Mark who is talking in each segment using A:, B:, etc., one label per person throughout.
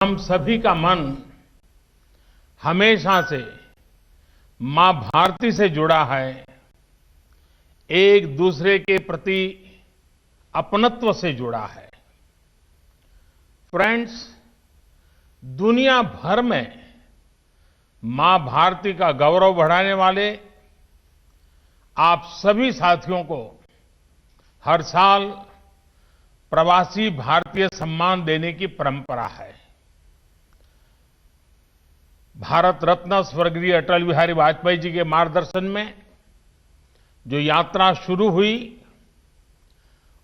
A: हम सभी का मन हमेशा से मां भारती से जुड़ा है। एक दूसरे के प्रति अपनत्व से जुड़ा है। फ्रेंड्स, दुनिया भर में मां भारती का गौरव बढ़ाने वाले आप सभी साथियों को हर साल प्रवासी भारतीय सम्मान देने की परंपरा है। भारत रत्न स्वर्गीय अटल बिहारी वाजपेयी जी के मार्गदर्शन में जो यात्रा शुरू हुई,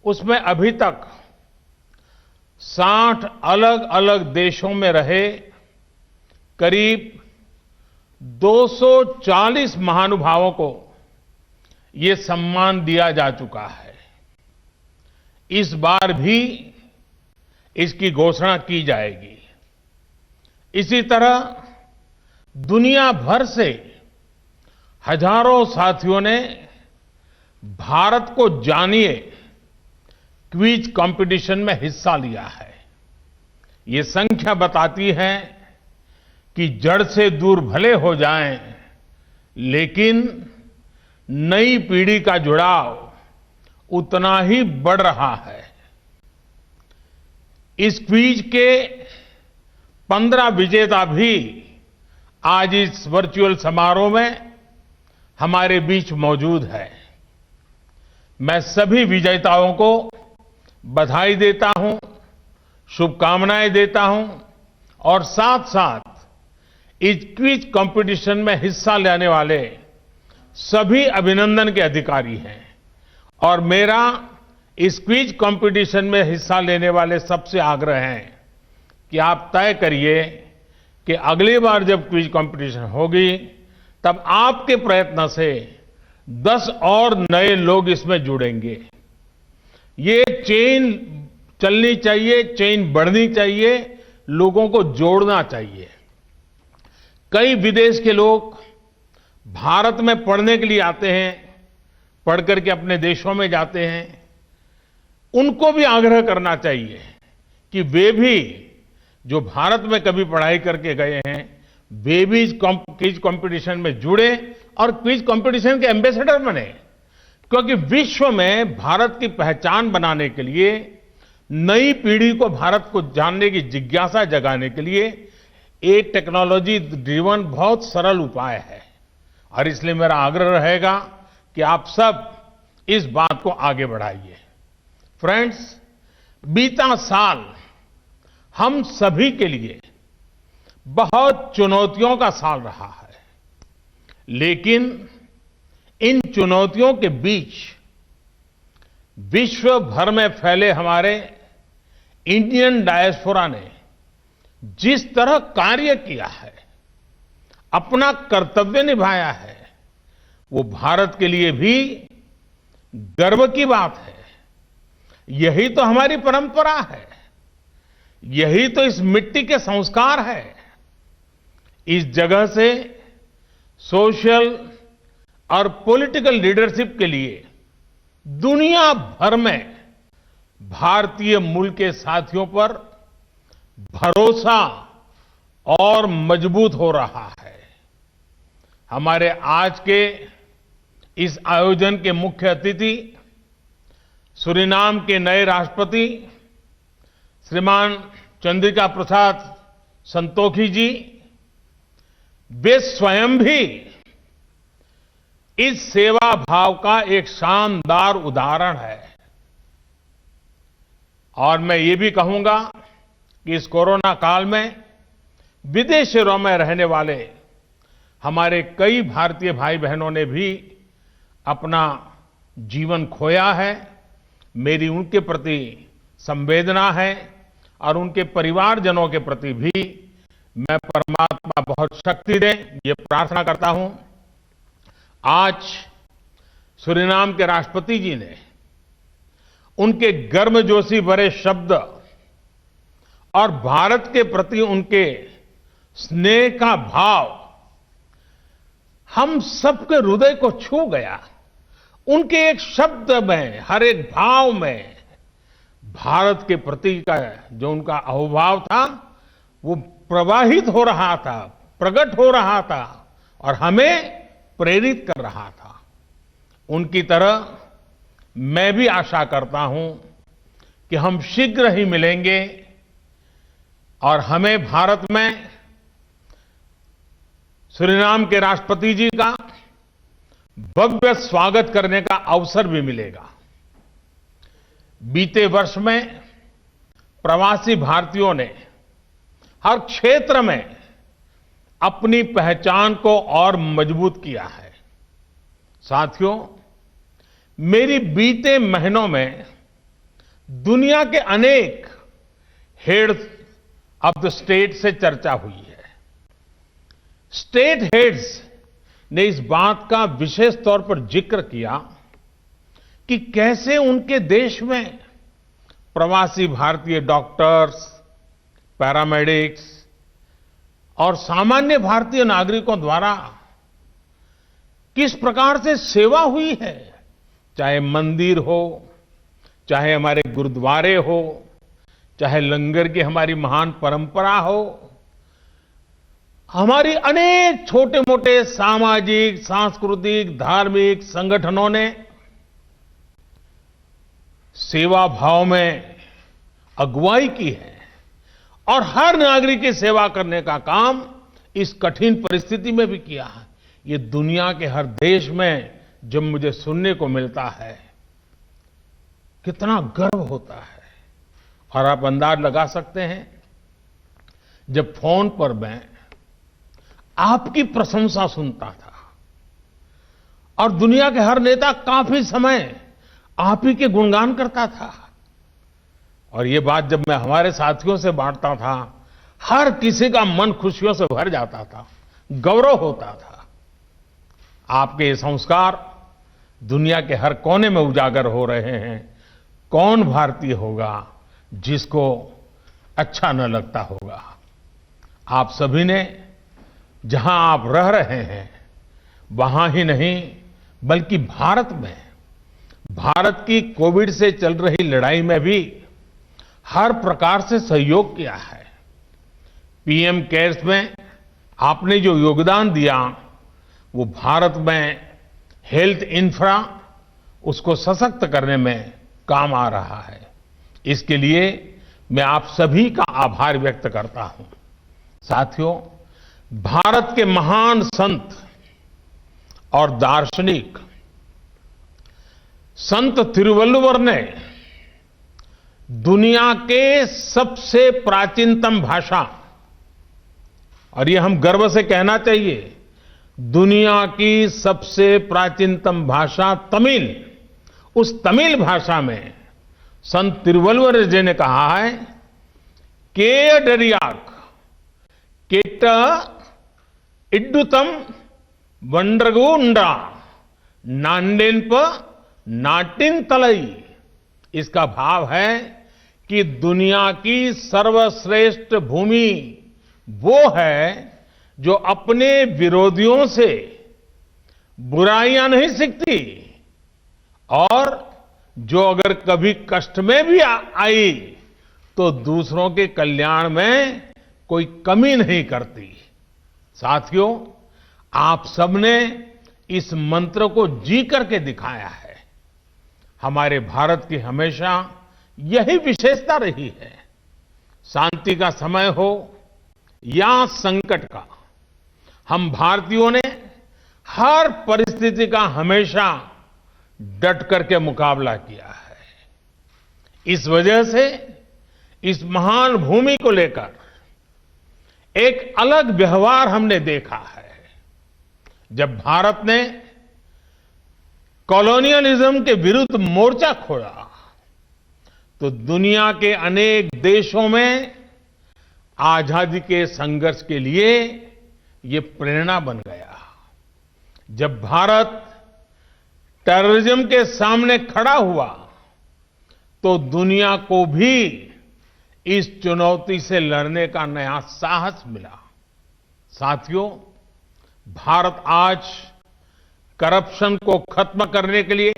A: उसमें अभी तक 60 अलग अलग देशों में रहे करीब 240 महानुभावों को ये सम्मान दिया जा चुका है। इस बार भी इसकी घोषणा की जाएगी। इसी तरह दुनिया भर से हजारों साथियों ने भारत को जानिए क्विज कंपटीशन में हिस्सा लिया है। ये संख्या बताती है कि जड़ से दूर भले हो जाएं, लेकिन नई पीढ़ी का जुड़ाव उतना ही बढ़ रहा है। इस क्विज के 15 विजेता भी आज इस वर्चुअल समारोह में हमारे बीच मौजूद है। मैं सभी विजेताओं को बधाई देता हूं, शुभकामनाएं देता हूं और साथ साथ इस क्विज कंपटीशन में हिस्सा लेने वाले सभी अभिनंदन के अधिकारी हैं। और मेरा इस क्विज कंपटीशन में हिस्सा लेने वाले सबसे आग्रह है कि आप तय करिए कि अगली बार जब क्विज कंपटीशन होगी, तब आपके प्रयत्न से 10 और नए लोग इसमें जुड़ेंगे। ये चेन चलनी चाहिए, चेन बढ़नी चाहिए, लोगों को जोड़ना चाहिए। कई विदेश के लोग भारत में पढ़ने के लिए आते हैं, पढ़ करके अपने देशों में जाते हैं। उनको भी आग्रह करना चाहिए कि वे भी, जो भारत में कभी पढ़ाई करके गए हैं, वे भी इस क्विज कंपटीशन में जुड़े और क्विज कंपटीशन के एम्बेसडर बने। क्योंकि विश्व में भारत की पहचान बनाने के लिए, नई पीढ़ी को भारत को जानने की जिज्ञासा जगाने के लिए एक टेक्नोलॉजी ड्रिवन बहुत सरल उपाय है। और इसलिए मेरा आग्रह रहेगा कि आप सब इस बात को आगे बढ़ाइए। फ्रेंड्स, बीता साल हम सभी के लिए बहुत चुनौतियों का साल रहा है, लेकिन इन चुनौतियों के बीच विश्व भर में फैले हमारे इंडियन डायस्पोरा ने जिस तरह कार्य किया है, अपना कर्तव्य निभाया है, वो भारत के लिए भी गर्व की बात है। यही तो हमारी परंपरा है, यही तो इस मिट्टी के संस्कार है। इस जगह से सोशल और पॉलिटिकल लीडरशिप के लिए दुनिया भर में भारतीय मूल के साथियों पर भरोसा और मजबूत हो रहा है। हमारे आज के इस आयोजन के मुख्य अतिथि सूरीनाम के नए राष्ट्रपति श्रीमान चंद्रिका प्रसाद संतोखी जी, वे स्वयं भी इस सेवा भाव का एक शानदार उदाहरण है। और मैं ये भी कहूंगा कि इस कोरोना काल में विदेशों में रहने वाले हमारे कई भारतीय भाई बहनों ने भी अपना जीवन खोया है। मेरी उनके प्रति संवेदना है और उनके परिवारजनों के प्रति भी मैं परमात्मा बहुत शक्ति दे, ये प्रार्थना करता हूं। आज सूरीनाम के राष्ट्रपति जी ने उनके गर्मजोशी भरे शब्द और भारत के प्रति उनके स्नेह का भाव हम सबके हृदय को छू गया। उनके एक शब्द में, हर एक भाव में भारत के प्रति का जो उनका अहोभाव था, वो प्रवाहित हो रहा था, प्रकट हो रहा था और हमें प्रेरित कर रहा था। उनकी तरह मैं भी आशा करता हूं कि हम शीघ्र ही मिलेंगे और हमें भारत में सूरीनाम के राष्ट्रपति जी का भव्य स्वागत करने का अवसर भी मिलेगा। बीते वर्ष में प्रवासी भारतीयों ने हर क्षेत्र में अपनी पहचान को और मजबूत किया है। साथियों, मेरी बीते महीनों में दुनिया के अनेक हेड्स ऑफ द स्टेट से चर्चा हुई है। स्टेट हेड्स ने इस बात का विशेष तौर पर जिक्र किया कि कैसे उनके देश में प्रवासी भारतीय डॉक्टर्स, पैरामेडिक्स और सामान्य भारतीय नागरिकों द्वारा किस प्रकार से सेवा हुई है। चाहे मंदिर हो, चाहे हमारे गुरुद्वारे हो, चाहे लंगर की हमारी महान परंपरा हो, हमारी अनेक छोटे मोटे सामाजिक, सांस्कृतिक, धार्मिक संगठनों ने सेवा भाव में अगुवाई की है और हर नागरिक की सेवा करने का काम इस कठिन परिस्थिति में भी किया है। ये दुनिया के हर देश में जब मुझे सुनने को मिलता है, कितना गर्व होता है। और आप अंदाज लगा सकते हैं, जब फोन पर मैं आपकी प्रशंसा सुनता था और दुनिया के हर नेता काफी समय आप ही के गुणगान करता था, और ये बात जब मैं हमारे साथियों से बांटता था, हर किसी का मन खुशियों से भर जाता था, गौरव होता था। आपके ये संस्कार दुनिया के हर कोने में उजागर हो रहे हैं। कौन भारतीय होगा जिसको अच्छा न लगता होगा। आप सभी ने जहां आप रह रहे हैं वहां ही नहीं, बल्कि भारत में, भारत की कोविड से चल रही लड़ाई में भी हर प्रकार से सहयोग किया है। पीएम केयर्स में आपने जो योगदान दिया, वो भारत में हेल्थ इंफ्रा, उसको सशक्त करने में काम आ रहा है। इसके लिए मैं आप सभी का आभार व्यक्त करता हूं। साथियों, भारत के महान संत और दार्शनिक संत तिरुवल्लुवर ने दुनिया के सबसे प्राचीनतम भाषा, और ये हम गर्व से कहना चाहिए, दुनिया की सबसे प्राचीनतम भाषा तमिल, उस तमिल भाषा में संत तिरुवल्लुवर जी ने कहा है, केयडरियाक केट इड्डुतम वंड्रगुंडा नांडेनप नाटिन तलई। इसका भाव है कि दुनिया की सर्वश्रेष्ठ भूमि वो है जो अपने विरोधियों से बुराइयां नहीं सीखती और जो अगर कभी कष्ट में भी आई तो दूसरों के कल्याण में कोई कमी नहीं करती। साथियों, आप सबने इस मंत्र को जी करके दिखाया है। हमारे भारत की हमेशा यही विशेषता रही है। शांति का समय हो या संकट का, हम भारतीयों ने हर परिस्थिति का हमेशा डट करके मुकाबला किया है। इस वजह से इस महान भूमि को लेकर एक अलग व्यवहार हमने देखा है। जब भारत ने कॉलोनियलिज्म के विरुद्ध मोर्चा खोला तो दुनिया के अनेक देशों में आजादी के संघर्ष के लिए ये प्रेरणा बन गया। जब भारत टेररिज्म के सामने खड़ा हुआ तो दुनिया को भी इस चुनौती से लड़ने का नया साहस मिला। साथियों, भारत आज करप्शन को खत्म करने के लिए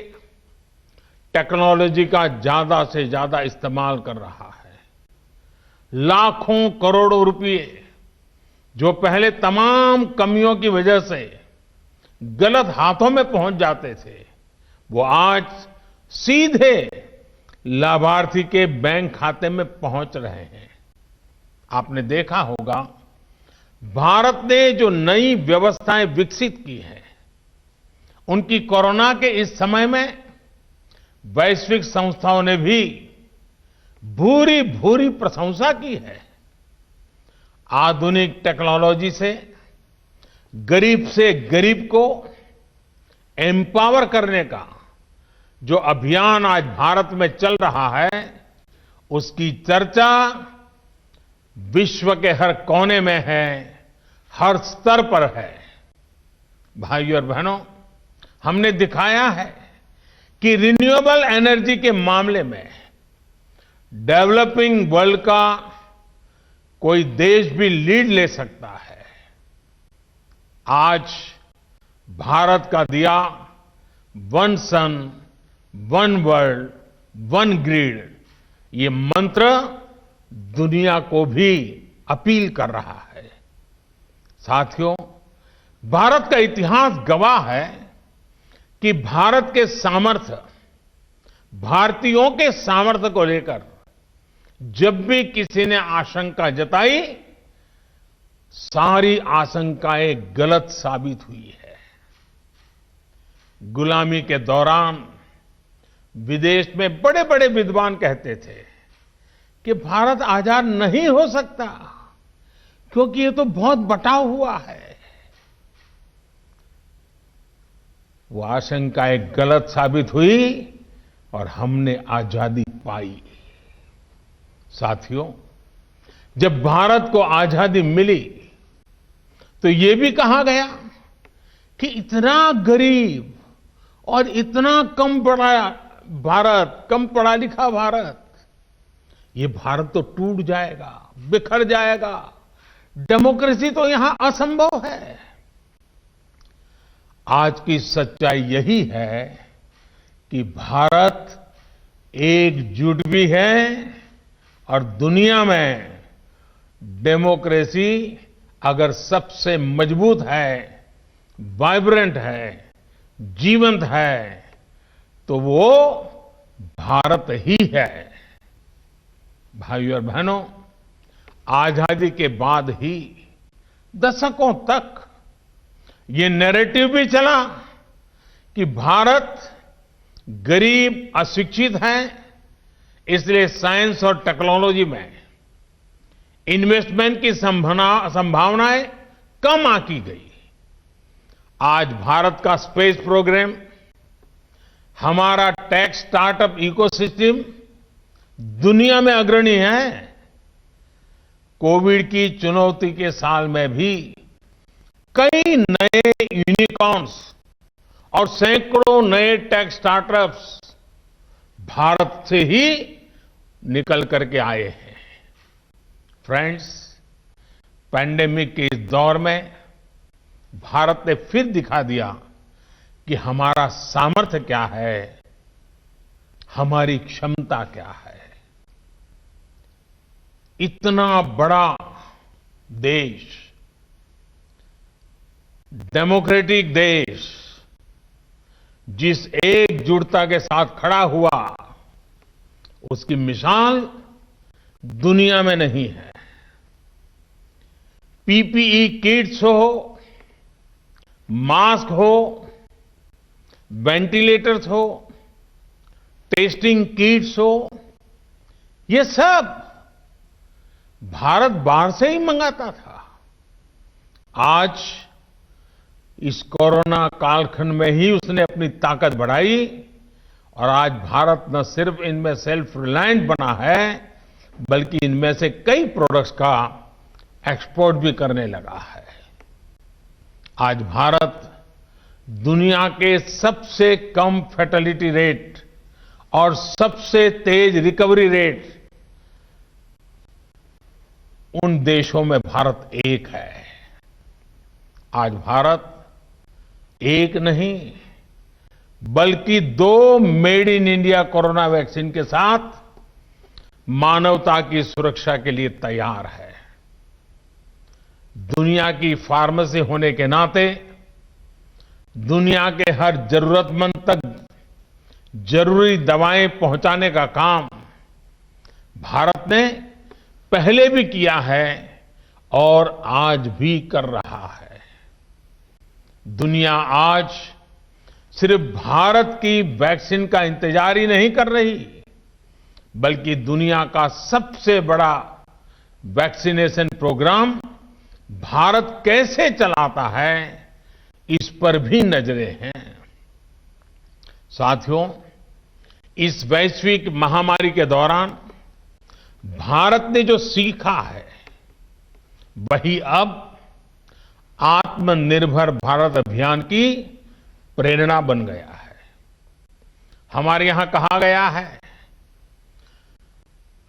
A: टेक्नोलॉजी का ज्यादा से ज्यादा इस्तेमाल कर रहा है। लाखों करोड़ों रुपए जो पहले तमाम कमियों की वजह से गलत हाथों में पहुंच जाते थे, वो आज सीधे लाभार्थी के बैंक खाते में पहुंच रहे हैं। आपने देखा होगा, भारत ने जो नई व्यवस्थाएं विकसित की हैं, उनकी कोरोना के इस समय में वैश्विक संस्थाओं ने भी भूरी भूरी प्रशंसा की है। आधुनिक टेक्नोलॉजी से गरीब को एम्पावर करने का जो अभियान आज भारत में चल रहा है, उसकी चर्चा विश्व के हर कोने में है, हर स्तर पर है। भाइयों और बहनों, हमने दिखाया है कि रिन्यूएबल एनर्जी के मामले में डेवलपिंग वर्ल्ड का कोई देश भी लीड ले सकता है। आज भारत का दिया वन सन, वन वर्ल्ड, वन ग्रिड, ये मंत्र दुनिया को भी अपील कर रहा है। साथियों, भारत का इतिहास गवाह है कि भारत के सामर्थ्य, भारतीयों के सामर्थ्य को लेकर जब भी किसी ने आशंका जताई, सारी आशंकाएं गलत साबित हुई है। गुलामी के दौरान विदेश में बड़े बड़े विद्वान कहते थे कि भारत आजाद नहीं हो सकता क्योंकि ये तो बहुत बटाव हुआ है। वो आशंकाएं गलत साबित हुई और हमने आजादी पाई। साथियों, जब भारत को आजादी मिली तो ये भी कहा गया कि इतना गरीब और इतना कम पढ़ा लिखा भारत, ये भारत तो टूट जाएगा, बिखर जाएगा, डेमोक्रेसी तो यहां असंभव है। आज की सच्चाई यही है कि भारत एकजुट भी है और दुनिया में डेमोक्रेसी अगर सबसे मजबूत है, वाइब्रेंट है, जीवंत है, तो वो भारत ही है। भाइयों और बहनों, आजादी के बाद ही दशकों तक ये नैरेटिव भी चला कि भारत गरीब, अशिक्षित है, इसलिए साइंस और टेक्नोलॉजी में इन्वेस्टमेंट की संभावनाएं कम आंकी गई। आज भारत का स्पेस प्रोग्राम, हमारा टेक स्टार्टअप इकोसिस्टम दुनिया में अग्रणी है। कोविड की चुनौती के साल में भी कई नए यूनिकॉर्न्स और सैकड़ों नए टेक स्टार्टअप्स भारत से ही निकल करके आए हैं। फ्रेंड्स, पैंडेमिक के इस दौर में भारत ने फिर दिखा दिया कि हमारा सामर्थ्य क्या है, हमारी क्षमता क्या है। इतना बड़ा देश, डेमोक्रेटिक देश, जिस एकजुटता के साथ खड़ा हुआ, उसकी मिसाल दुनिया में नहीं है। पीपीई किट्स हो, मास्क हो, वेंटिलेटर्स हो, टेस्टिंग किट्स हो, ये सब भारत बाहर से ही मंगाता था। आज इस कोरोना कालखंड में ही उसने अपनी ताकत बढ़ाई और आज भारत न सिर्फ इनमें सेल्फ रिलायंट बना है, बल्कि इनमें से कई प्रोडक्ट्स का एक्सपोर्ट भी करने लगा है। आज भारत दुनिया के सबसे कम फैटेलिटी रेट और सबसे तेज रिकवरी रेट, उन देशों में भारत एक है। आज भारत एक नहीं बल्कि 2 made in India corona vaccine के साथ मानवता की सुरक्षा के लिए तैयार है। दुनिया की फार्मेसी होने के नाते दुनिया के हर जरूरतमंद तक जरूरी दवाएं पहुंचाने का काम भारत ने पहले भी किया है और आज भी कर रहा है। दुनिया आज सिर्फ भारत की वैक्सीन का इंतजार ही नहीं कर रही, बल्कि दुनिया का सबसे बड़ा वैक्सीनेशन प्रोग्राम भारत कैसे चलाता है, इस पर भी नजरें हैं। साथियों, इस वैश्विक महामारी के दौरान भारत ने जो सीखा है, वही अब आत्मनिर्भर भारत अभियान की प्रेरणा बन गया है। हमारे यहां कहा गया है,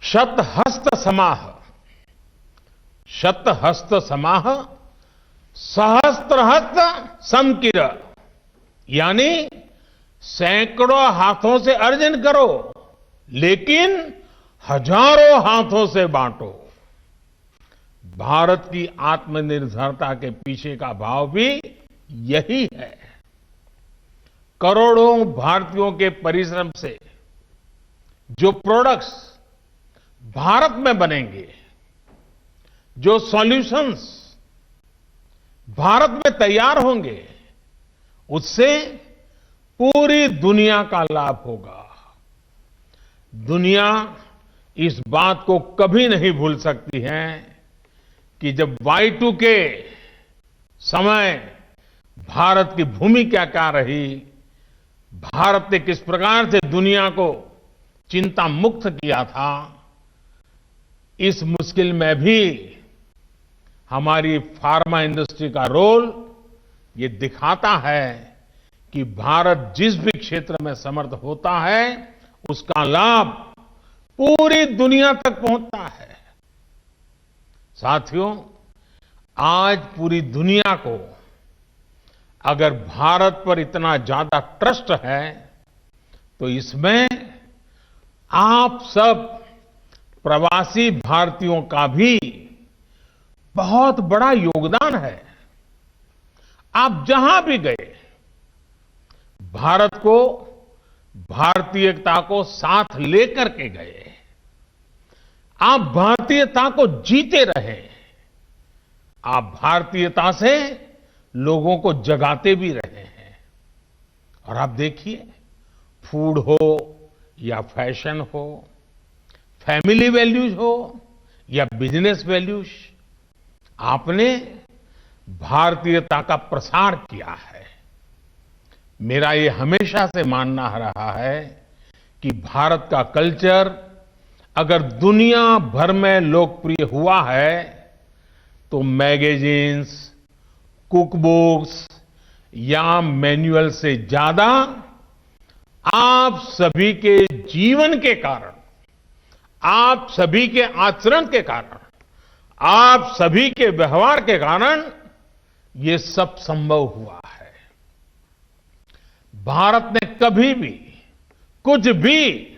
A: शतहस्त समाह सहस्त्रहस्त समकिर, यानी सैकड़ों हाथों से अर्जन करो लेकिन हजारों हाथों से बांटो। भारत की आत्मनिर्भरता के पीछे का भाव भी यही है। करोड़ों भारतीयों के परिश्रम से जो प्रोडक्ट्स भारत में बनेंगे, जो सॉल्यूशंस भारत में तैयार होंगे, उससे पूरी दुनिया का लाभ होगा। दुनिया इस बात को कभी नहीं भूल सकती है कि जब Y2 के समय भारत की भूमिका क्या रही, भारत ने किस प्रकार से दुनिया को चिंता मुक्त किया था, इस मुश्किल में भी हमारी फार्मा इंडस्ट्री का रोल ये दिखाता है कि भारत जिस भी क्षेत्र में समर्थ होता है, उसका लाभ पूरी दुनिया तक पहुंचता है। साथियों, आज पूरी दुनिया को अगर भारत पर इतना ज्यादा ट्रस्ट है, तो इसमें आप सब प्रवासी भारतीयों का भी बहुत बड़ा योगदान है। आप जहां भी गए, भारत को, भारतीयता को साथ लेकर के गए। आप भारतीयता को जीते रहे। आप भारतीयता से लोगों को जगाते भी रहे हैं। और आप देखिए, फूड हो या फैशन हो, फैमिली वैल्यूज हो या बिजनेस वैल्यूज, आपने भारतीयता का प्रसार किया है। मेरा ये हमेशा से मानना रहा है कि भारत का कल्चर अगर दुनिया भर में लोकप्रिय हुआ है, तो मैगजीन्स, कुकबुक्स या मैनुअल से ज्यादा आप सभी के जीवन के कारण, आप सभी के आचरण के कारण, आप सभी के व्यवहार के कारण ये सब संभव हुआ है। भारत ने कभी भी कुछ भी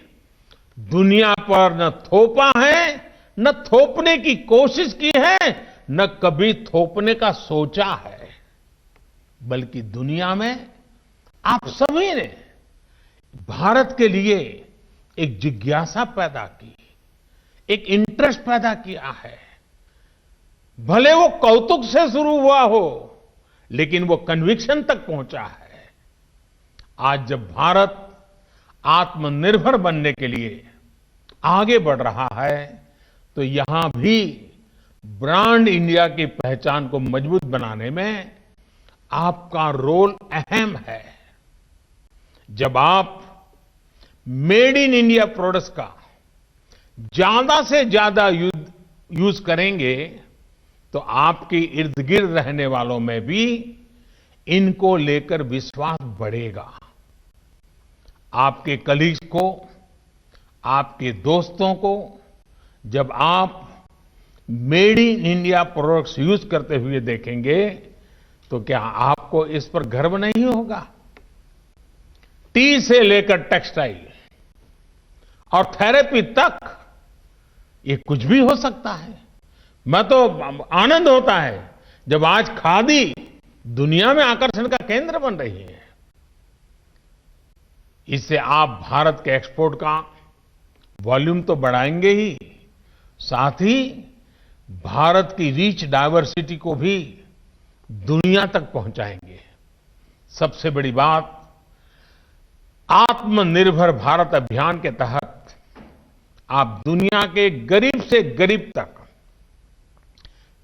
A: दुनिया पर न थोपा है, न थोपने की कोशिश की है, न कभी थोपने का सोचा है, बल्कि दुनिया में आप सभी ने भारत के लिए एक जिज्ञासा पैदा की, एक इंटरेस्ट पैदा किया है। भले वो कौतुक से शुरू हुआ हो, लेकिन वो कन्विक्शन तक पहुंचा है। आज जब भारत आत्मनिर्भर बनने के लिए आगे बढ़ रहा है, तो यहां भी ब्रांड इंडिया की पहचान को मजबूत बनाने में आपका रोल अहम है। जब आप मेड इन इंडिया प्रोडक्ट्स का ज्यादा से ज्यादा यूज करेंगे, तो आपके इर्द गिर्द रहने वालों में भी इनको लेकर विश्वास बढ़ेगा। आपके कलीग्स को, आपके दोस्तों को जब आप made in India products use करते हुए देखेंगे, तो क्या आपको इस पर गर्व नहीं होगा? टी से लेकर टेक्सटाइल और थेरेपी तक ये कुछ भी हो सकता है। मैं तो आनंद होता है जब आज खादी दुनिया में आकर्षण का केंद्र बन रही है। इससे आप भारत के एक्सपोर्ट का वॉल्यूम तो बढ़ाएंगे ही, साथ ही भारत की रिच डाइवर्सिटी को भी दुनिया तक पहुंचाएंगे। सबसे बड़ी बात, आत्मनिर्भर भारत अभियान के तहत आप दुनिया के गरीब से गरीब तक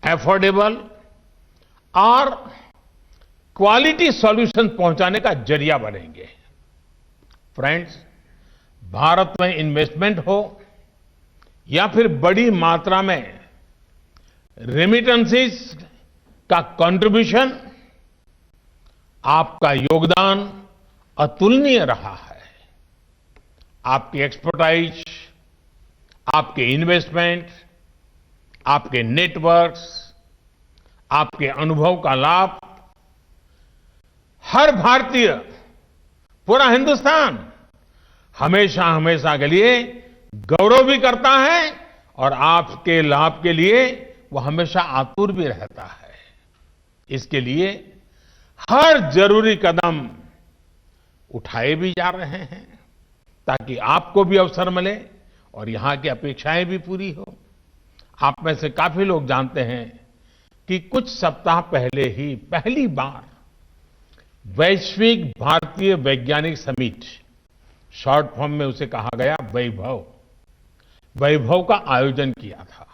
A: एफोर्डेबल और क्वालिटी सॉल्यूशन पहुंचाने का जरिया बनेंगे। फ्रेंड्स, भारत में इन्वेस्टमेंट हो या फिर बड़ी मात्रा में रेमिटेंसेस का कंट्रीब्यूशन, आपका योगदान अतुलनीय रहा है। आपकी एक्सपर्टाइज, आपके इन्वेस्टमेंट, आपके नेटवर्क्स, आपके अनुभव का लाभ हर भारतीय, पूरा हिंदुस्तान हमेशा हमेशा के लिए गौरव भी करता है और आपके लाभ के लिए वो हमेशा आतुर भी रहता है। इसके लिए हर जरूरी कदम उठाए भी जा रहे हैं ताकि आपको भी अवसर मिले और यहां की अपेक्षाएं भी पूरी हो। आप में से काफी लोग जानते हैं कि कुछ सप्ताह पहले ही पहली बार वैश्विक भारतीय वैज्ञानिक समिट, शॉर्ट फॉर्म में उसे कहा गया वैभव का आयोजन किया था।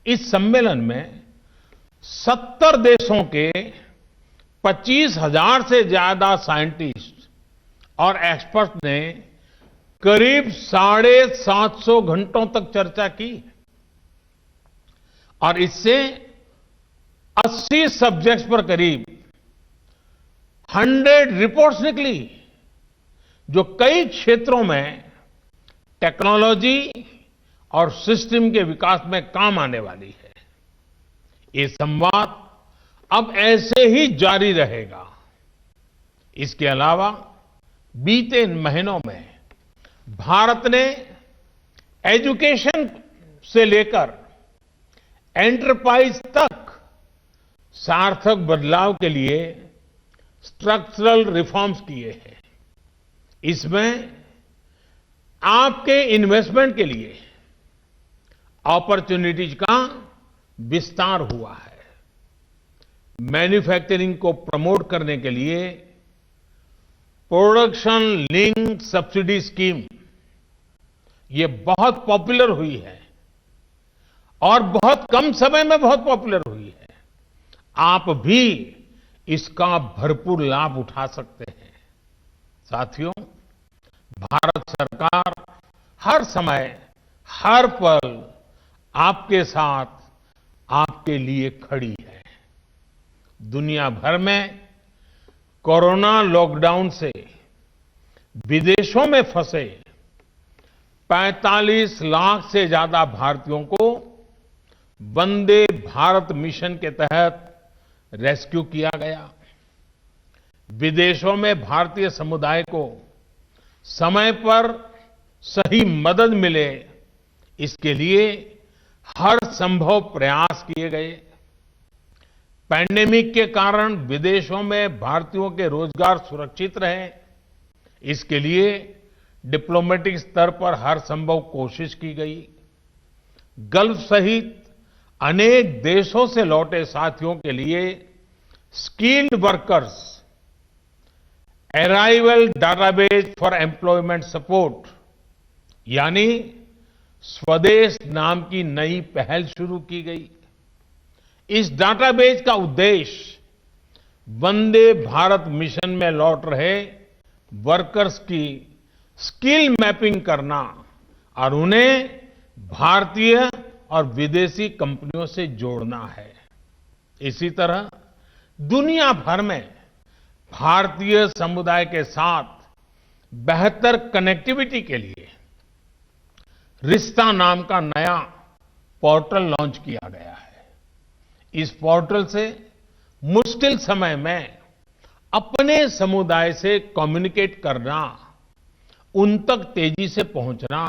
A: इस सम्मेलन में 70 देशों के 25,000 से ज्यादा साइंटिस्ट और एक्सपर्ट ने करीब 750 घंटों तक चर्चा की और इससे 80 सब्जेक्ट्स पर करीब 100 रिपोर्ट्स निकली, जो कई क्षेत्रों में टेक्नोलॉजी और सिस्टम के विकास में काम आने वाली है। ये संवाद अब ऐसे ही जारी रहेगा। इसके अलावा बीते महीनों में भारत ने एजुकेशन से लेकर एंटरप्राइज तक सार्थक बदलाव के लिए स्ट्रक्चरल रिफॉर्म्स किए हैं। इसमें आपके इन्वेस्टमेंट के लिए अपॉर्चुनिटीज का विस्तार हुआ है। मैन्युफैक्चरिंग को प्रमोट करने के लिए प्रोडक्शन लिंक सब्सिडी स्कीम, ये बहुत पॉपुलर हुई है और बहुत कम समय में बहुत पॉपुलर हुई है। आप भी इसका भरपूर लाभ उठा सकते हैं। साथियों, भारत सरकार हर समय, हर पल आपके साथ, आपके लिए खड़ी है। दुनिया भर में कोरोना लॉकडाउन से विदेशों में फंसे 45 लाख से ज्यादा भारतीयों को वंदे भारत मिशन के तहत रेस्क्यू किया गया। विदेशों में भारतीय समुदाय को समय पर सही मदद मिले, इसके लिए हर संभव प्रयास किए गए। पैंडेमिक के कारण विदेशों में भारतीयों के रोजगार सुरक्षित रहे, इसके लिए डिप्लोमेटिक स्तर पर हर संभव कोशिश की गई। गल्फ सहित अनेक देशों से लौटे साथियों के लिए skilled workers arrival database for employment support, यानी स्वदेश नाम की नई पहल शुरू की गई। इस डाटाबेस का उद्देश्य वंदे भारत मिशन में लौट रहे वर्कर्स की स्किल मैपिंग करना और उन्हें भारतीय और विदेशी कंपनियों से जोड़ना है। इसी तरह दुनिया भर में भारतीय समुदाय के साथ बेहतर कनेक्टिविटी के लिए रिश्ता नाम का नया पोर्टल लॉन्च किया गया है। इस पोर्टल से मुश्किल समय में अपने समुदाय से कम्युनिकेट करना, उन तक तेजी से पहुंचना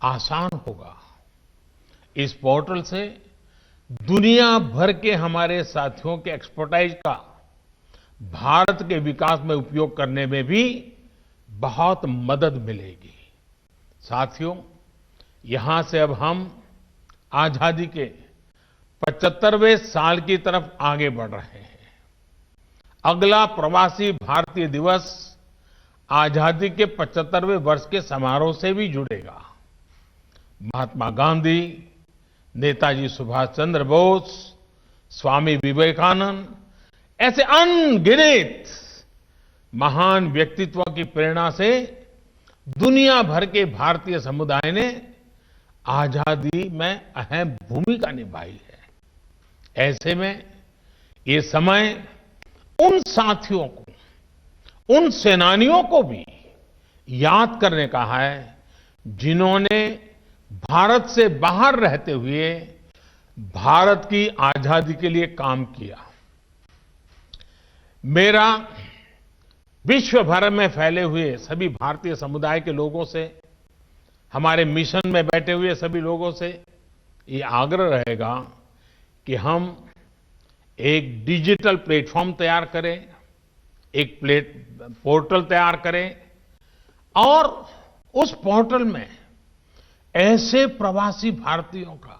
A: आसान होगा। इस पोर्टल से दुनिया भर के हमारे साथियों के एक्सपर्टाइज का भारत के विकास में उपयोग करने में भी बहुत मदद मिलेगी। साथियों, यहां से अब हम आजादी के 75वें साल की तरफ आगे बढ़ रहे हैं। अगला प्रवासी भारतीय दिवस आजादी के 75वें वर्ष के समारोह से भी जुड़ेगा। महात्मा गांधी, नेताजी सुभाष चंद्र बोस, स्वामी विवेकानंद, ऐसे अनगिनत महान व्यक्तित्वों की प्रेरणा से दुनिया भर के भारतीय समुदाय ने आजादी में अहम भूमिका निभाई है। ऐसे में ये समय उन साथियों को, उन सेनानियों को भी याद करने का है जिन्होंने भारत से बाहर रहते हुए भारत की आजादी के लिए काम किया। मेरा विश्व भर में फैले हुए सभी भारतीय समुदाय के लोगों से, हमारे मिशन में बैठे हुए सभी लोगों से ये आग्रह रहेगा कि हम एक डिजिटल प्लेटफॉर्म तैयार करें, एक पोर्टल तैयार करें और उस पोर्टल में ऐसे प्रवासी भारतीयों का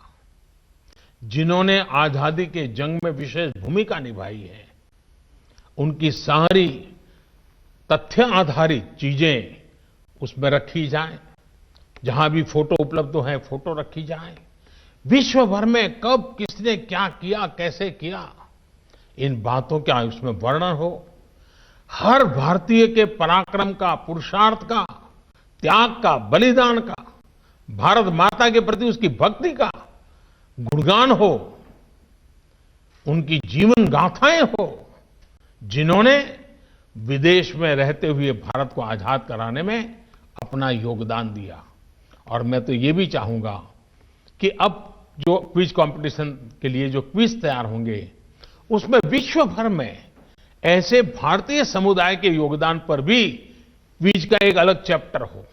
A: जिन्होंने आजादी के जंग में विशेष भूमिका निभाई है, उनकी सारी तथ्य आधारित चीजें उसमें रखी जाएं। जहां भी फोटो उपलब्ध है, फोटो रखी जाए। विश्व भर में कब किसने क्या किया, कैसे किया, इन बातों का उसमें वर्णन हो। हर भारतीय के पराक्रम का, पुरुषार्थ का, त्याग का, बलिदान का, भारत माता के प्रति उसकी भक्ति का गुणगान हो, उनकी जीवन गाथाएं हो, जिन्होंने विदेश में रहते हुए भारत को आजाद कराने में अपना योगदान दिया। और मैं तो ये भी चाहूंगा कि अब जो क्विज कंपटीशन के लिए जो क्विज तैयार होंगे, उसमें विश्व भर में ऐसे भारतीय समुदाय के योगदान पर भी क्विज का एक अलग चैप्टर हो।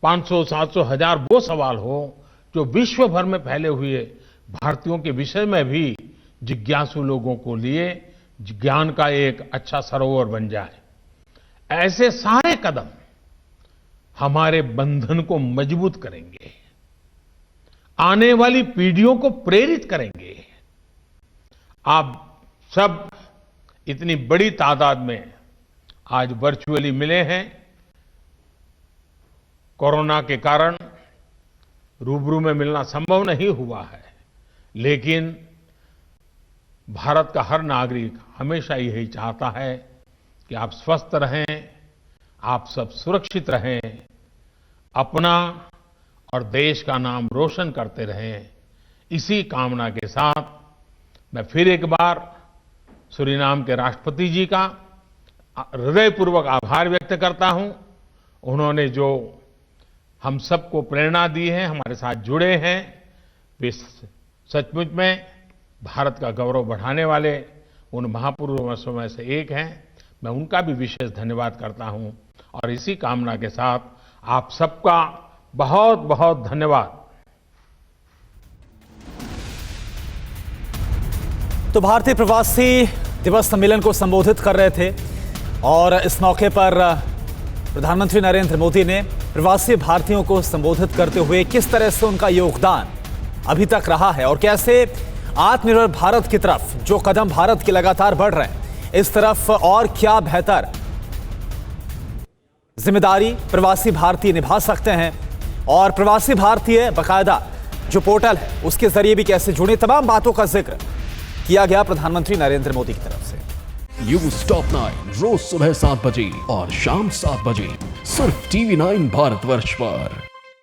A: 500, 700, 1000 वो सवाल हो जो विश्व भर में फैले हुए भारतीयों के विषय में भी जिज्ञासु लोगों को लिए ज्ञान का एक अच्छा सरोवर बन जाए। ऐसे सारे कदम हमारे बंधन को मजबूत करेंगे, आने वाली पीढ़ियों को प्रेरित करेंगे। आप सब इतनी बड़ी तादाद में आज वर्चुअली मिले हैं। कोरोना के कारण रूबरू में मिलना संभव नहीं हुआ है, लेकिन भारत का हर नागरिक हमेशा यही चाहता है कि आप स्वस्थ रहें, आप सब सुरक्षित रहें, अपना और देश का नाम रोशन करते रहें। इसी कामना के साथ मैं फिर एक बार सूरीनाम के राष्ट्रपति जी का हृदयपूर्वक आभार व्यक्त करता हूं। उन्होंने जो हम सबको प्रेरणा दी है, हमारे साथ जुड़े हैं, वे सचमुच में भारत का गौरव बढ़ाने वाले उन महापुरुषों में से एक हैं। मैं उनका भी विशेष धन्यवाद करता हूं और इसी कामना के साथ आप सबका बहुत बहुत धन्यवाद।
B: तो भारतीय प्रवासी दिवस सम्मेलन को संबोधित कर रहे थे और इस मौके पर प्रधानमंत्री नरेंद्र मोदी ने प्रवासी भारतीयों को संबोधित करते हुए किस तरह से उनका योगदान अभी तक रहा है और कैसे आत्मनिर्भर भारत की तरफ जो कदम भारत के लगातार बढ़ रहे हैं, इस तरफ और क्या बेहतर जिम्मेदारी प्रवासी भारतीय निभा सकते हैं और प्रवासी भारतीय बाकायदा जो पोर्टल है उसके जरिए भी कैसे जुड़े, तमाम बातों का जिक्र किया गया प्रधानमंत्री नरेंद्र मोदी की तरफ से।
C: न्यूज़ टॉप 9 रोज सुबह 7 बजे और शाम 7 बजे सिर्फ TV9 भारतवर्ष पर।